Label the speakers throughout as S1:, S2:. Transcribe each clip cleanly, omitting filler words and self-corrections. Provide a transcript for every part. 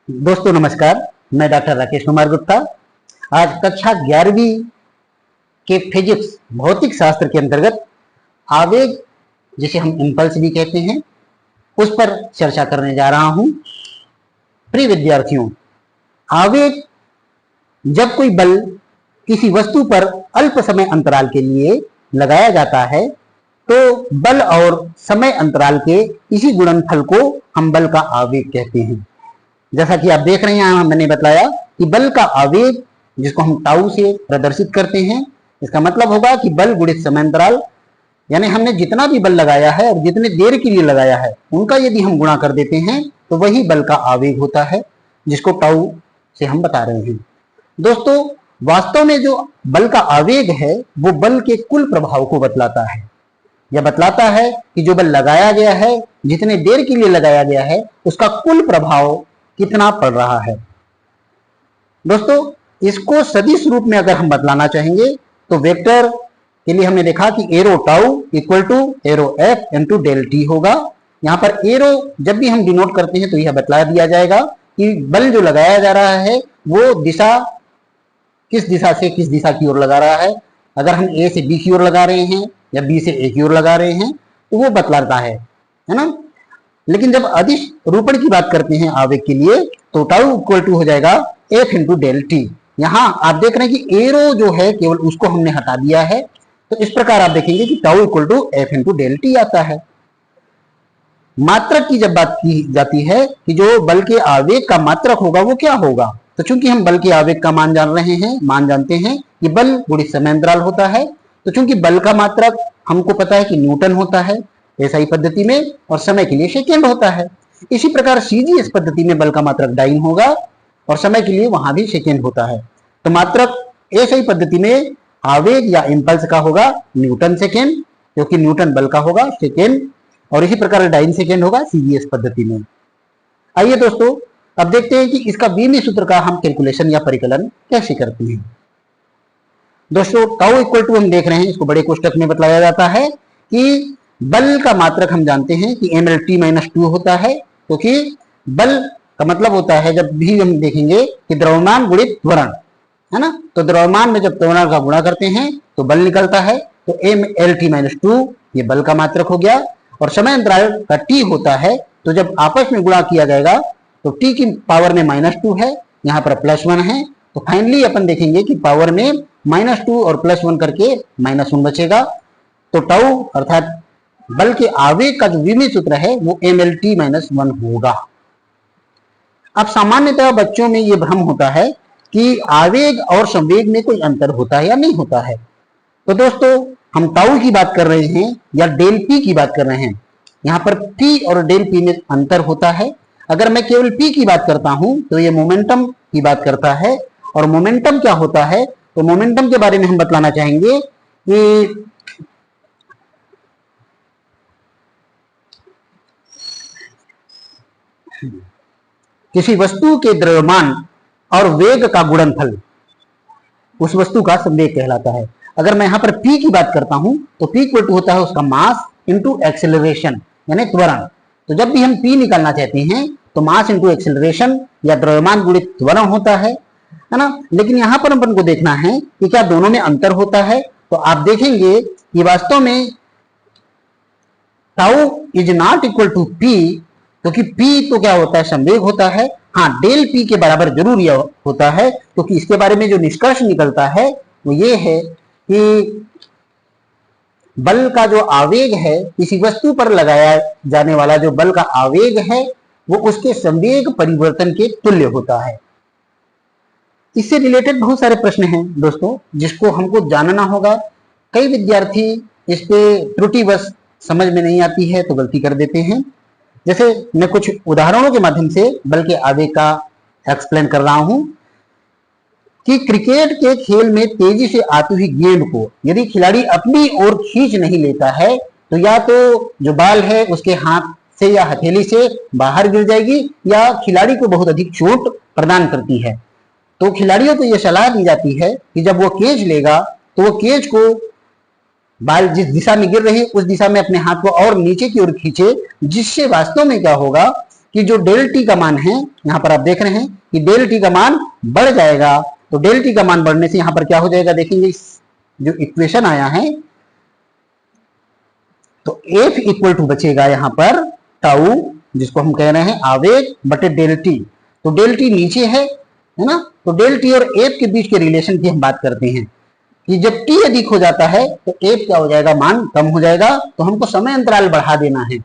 S1: दोस्तों नमस्कार, मैं डॉक्टर राकेश कुमार गुप्ता। आज कक्षा 11वीं के फिजिक्स भौतिक शास्त्र के अंतर्गत आवेग, जिसे हम इंपल्स भी कहते हैं, उस पर चर्चा करने जा रहा हूं। प्रिय विद्यार्थियों, आवेग जब कोई बल किसी वस्तु पर अल्प समय अंतराल के लिए लगाया जाता है तो बल और समय अंतराल के इसी गुणनफल को हम बल का आवेग कहते हैं। जैसा कि आप देख रहे हैं, मैंने बताया कि बल का आवेग, जिसको हम टाउ से प्रदर्शित करते हैं, इसका मतलब होगा कि बल गुणित समय अंतराल, यानी हमने जितना भी बल लगाया है और जितने देर के लिए लगाया है उनका यदि हम गुणा कर देते हैं तो वही बल का आवेग होता है, जिसको टाउ से हम बता रहे हैं। दोस्तों, वास्तव में जो बल का आवेग है वो बल के कुल प्रभाव को बतलाता है। यह बतलाता है कि जो बल लगाया गया है, जितने देर के लिए लगाया गया है, उसका कुल प्रभाव कितना पड़ रहा है। दोस्तों, इसको सदिश रूप में अगर हम बतलाना चाहेंगे तो वेक्टर के लिए हमने देखा कि arrow tau equal to arrow F into del T होगा। यहाँ पर एरो जब भी हम डिनोट करते हैं तो यह बतला दिया जाएगा कि बल जो लगाया जा रहा है वो दिशा किस दिशा से किस दिशा की ओर लगा रहा है। अगर हम ए से बी की ओर लगा रहे हैं या बी से ए की ओर लगा रहे हैं तो वो बतलाता है ना। लेकिन जब अदिश रूपण की बात करते हैं आवेग के लिए तो टाउ इक्वल टू हो जाएगा एफ इंटू डेल टी। यहां आप देख रहे हैं कि एरो जो है केवल उसको हमने हटा दिया है, तो इस प्रकार आप देखेंगे कि tau equal to F into del T आता है। मात्रक की जब बात की जाती है कि जो बल के आवेग का मात्रक होगा वो क्या होगा, तो चूंकि हम बल के आवेग का मान जानते हैं कि बल गुणित समय अंतराल होता है, तो चूंकि बल का मात्रक हमको पता है कि न्यूटन होता है एसआई पद्धति में, और समय के लिए सेकेंड होता है। इसी प्रकार सीजीएस पद्धति में बल का मात्रक डाइन होगा और समय के लिए वहां भी सेकेंड होता है। तो मात्रक एसआई पद्धति में आवेग या इंपल्स का होगा न्यूटन सेकेंड, क्योंकि न्यूटन बल का होगा सेकेंड, और इसी प्रकार डाइन सेकेंड होगा सीजीएस पद्धति में। आइए दोस्तों, अब देखते हैं कि इसका बीमी सूत्र का हम कैलकुलेशन या परिकलन कैसे करते हैं। दोस्तों, टाउ इक्वल टू हम देख रहे हैं, इसको बड़े कोष्टक में बतलाया जाता है कि बल का मात्रक हम जानते हैं कि M L T minus two होता है, क्योंकि बल का मतलब होता है, जब भी हम देखेंगे कि द्रव्यमान गुणित त्वरण, है ना, तो द्रव्यमान में जब त्वरण का गुणा करते हैं तो बल निकलता है। तो M L T minus two ये बल का मात्रक हो गया, और समय अंतराल का टी होता है, तो जब आपस में गुणा किया जाएगा तो टी की पावर में -2 है, यहाँ पर +1 है, तो फाइनली अपन देखेंगे कि पावर में -2 और +1 करके -1 बचेगा। तो टाउ अर्थात बल के आवेग का जो विमी सूत्र है वो एम एल टी -1 होगा। अब सामान्यतः बच्चों में ये भ्रम होता है कि आवेग और संवेग में कोई अंतर होता है या नहीं होता है। तो दोस्तों, हम टाउ की बात कर रहे हैं या डेल पी की बात कर रहे हैं, यहाँ पर पी और डेल पी में अंतर होता है। अगर मैं केवल पी की बात करता हूं तो ये मोमेंटम की बात करता है, और मोमेंटम क्या होता है, तो मोमेंटम के बारे में हम बतलाना चाहेंगे कि किसी वस्तु के द्रव्यमान और वेग का गुणनफल उस वस्तु का संवेग कहलाता है। अगर मैं यहाँ पर p की बात करता हूं तो p इक्वल टू होता है उसका मास इंटू एक्सेलरेशन, यानी त्वरण। तो जब भी हम p निकालना चाहते हैं तो मास इंटू एक्सेलरेशन या द्रव्यमान गुणित त्वरण होता है ना। लेकिन यहाँ पर अपन को देखना है कि क्या दोनों में अंतर होता है, तो आप देखेंगे कि वास्तव में tau is not equal to p, क्योंकि p तो क्या होता है, संवेग होता है। हाँ, डेल पी के बराबर जरूर यह होता है, क्योंकि इसके बारे में जो निष्कर्ष निकलता है वो ये है कि बल का जो आवेग है, किसी वस्तु पर लगाया जाने वाला जो बल का आवेग है वो उसके संवेग परिवर्तन के तुल्य होता है। इससे रिलेटेड बहुत सारे प्रश्न हैं दोस्तों, जिसको हमको जानना होगा। कई विद्यार्थी इस पे त्रुटिवश समझ में नहीं आती है तो गलती कर देते हैं। जैसे मैं कुछ उदाहरणों के माध्यम से बल के आवेग का एक्सप्लेन कर रहा हूं कि क्रिकेट के खेल में तेजी से आती हुई गेंद को यदि खिलाड़ी अपनी ओर खींच नहीं लेता है तो या तो जो बॉल है उसके हाथ से या हथेली से बाहर गिर जाएगी या खिलाड़ी को बहुत अधिक चोट प्रदान करती है। तो खिलाड़ियों को यह सलाह दी जाती है कि जब वो कैच लेगा तो वो कैच को बॉल जिस दिशा में गिर रही है उस दिशा में अपने हाथ को और नीचे की ओर खींचे, जिससे वास्तव में क्या होगा कि जो डेल टी का मान है, यहां पर आप देख रहे हैं कि डेल टी का मान बढ़ जाएगा। तो डेल टी का मान बढ़ने से यहां पर क्या हो जाएगा, देखेंगे जो इक्वेशन आया है, तो एफ इक्वल टू बचेगा यहां पर टाउ, जिसको हम कह रहे हैं आवेग बटे डेल टी। तो डेल टी नीचे है ना, तो डेल टी और एफ के बीच के रिलेशन की हम बात करते हैं कि जब टी अधिक हो जाता है तो एफ क्या हो जाएगा, मान कम हो जाएगा। तो हमको समय अंतराल बढ़ा देना है।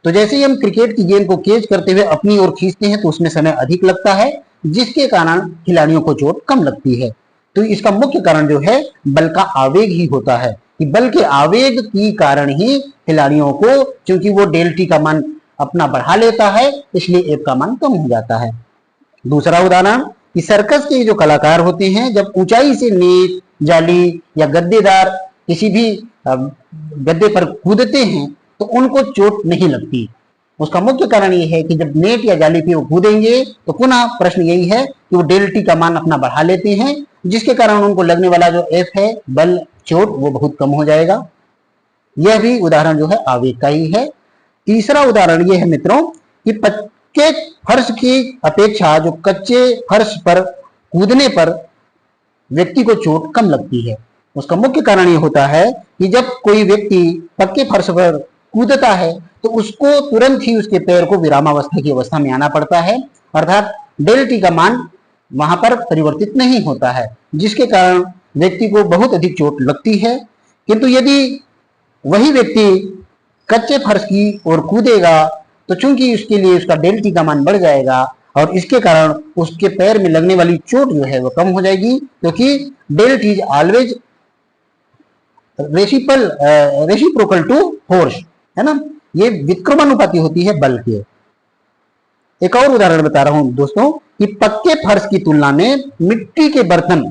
S1: तो जैसे ही हम क्रिकेट की गेंद को केज करते हुए अपनी ओर खींचते हैं तो उसमें समय अधिक लगता है, जिसके कारण खिलाड़ियों को चोट कम लगती है। तो इसका मुख्य कारण जो है बल का आवेग ही होता है कि बल के आवेग के कारण ही खिलाड़ियों को, क्योंकि वो डेल टी का मान अपना बढ़ा लेता है, इसलिए एफ का मान कम हो जाता है। दूसरा उदाहरण कि सर्कस के जो कलाकार होते हैं जब ऊंचाई से नेट, जाली या गद्देदार किसी भी गद्दे पर कूदते हैं तो उनको चोट नहीं लगती। उसका मुख्य कारण यह है कि जब नेट या जाली पे वो कूदेंगे तो पुनः प्रश्न यही है कि वो डेल टी का मान अपना बढ़ा लेते हैं, जिसके कारण उनको लगने वाला जो एफ है बल चोट वो बहुत कम हो जाएगा। यह भी उदाहरण जो है आवेग का ही है। तीसरा उदाहरण यह है मित्रों कि पक्के फर्श की अपेक्षा जो कच्चे फर्श पर कूदने पर व्यक्ति को चोट कम लगती है। उसका मुख्य कारण यह होता है कि जब कोई व्यक्ति पक्के फर्श पर कूदता है तो उसको तुरंत ही उसके पैर को विरामावस्था की अवस्था में आना पड़ता है, अर्थात डेल टी का मान वहां पर परिवर्तित नहीं होता है, जिसके कारण व्यक्ति को बहुत अधिक चोट लगती है। किंतु यदि वही व्यक्ति कच्चे फर्श की ओर कूदेगा तो चूंकि उसके लिए उसका डेल टी का मान बढ़ जाएगा और इसके कारण उसके पैर में लगने वाली चोट जो है वो कम हो जाएगी, क्योंकि del T is always reciprocal to force, है ना, ये विक्रमानुपाती होती है बल के। एक और उदाहरण बता रहा हूं दोस्तों कि पक्के फर्श की तुलना में मिट्टी के बर्तन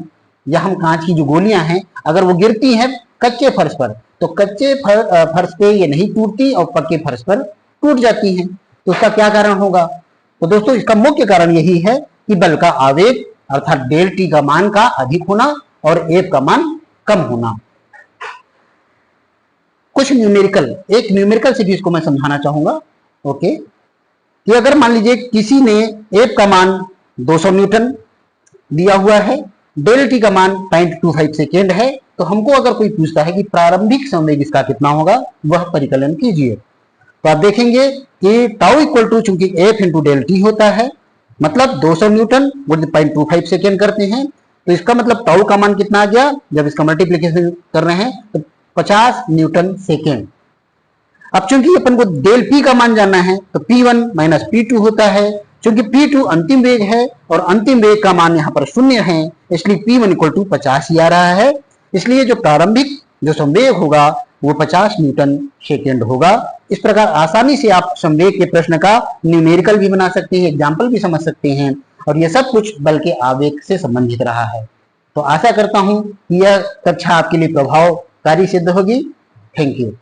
S1: या हम कांच की जो गोलियां हैं अगर वो गिरती हैं कच्चे फर्श पर तो कच्चे फर्श पे ये नहीं टूटती और पक्के फर्श पर टूट जाती हैं। तो उसका क्या कारण होगा? तो दोस्तों इसका मुख्य कारण यही है कि बल का आवेग अर्थात डेल टी का मान का अधिक होना और एफ का मान कम होना। कुछ न्यूमेरिकल, एक न्यूमेरिकल से भी इसको मैं समझाना चाहूंगा। ओके, कि अगर मान लीजिए किसी ने एफ का मान 200 न्यूटन दिया हुआ है, डेल टी का मान 0.25 सेकेंड है, तो हमको अगर कोई पूछता है कि प्रारंभिक संवेग इसका कितना होगा, वह परिकलन कीजिए। तो आप देखेंगे कि टाउ इक्वल टू चूंकि एफ इंटू डेल टी होता है, मतलब 200 न्यूटन वो 0.25 सेकेंड करते हैं, तो इसका मतलब टाउ का मान कितना आ गया, जब इसका मल्टीप्लीकेशन कर रहे हैं तो 50 न्यूटन सेकेंड। अब चूंकि अपन को डेल पी का मान जानना है तो P1 माइनस P2 होता है, क्योंकि P2 अंतिम वेग है और अंतिम वेग का मान यहाँ पर 0 है, इसलिए P1 इक्वल टू 50 ही आ रहा है। इसलिए जो प्रारंभिक जो संवेग होगा वो 50 न्यूटन सेकेंड होगा। इस प्रकार आसानी से आप संवेग के प्रश्न का न्यूमेरिकल भी बना सकते हैं, एग्जाम्पल भी समझ सकते हैं, और यह सब कुछ बल के आवेग से संबंधित रहा है। तो आशा करता हूं कि यह कक्षा आपके लिए प्रभावकारी सिद्ध होगी। Thank you.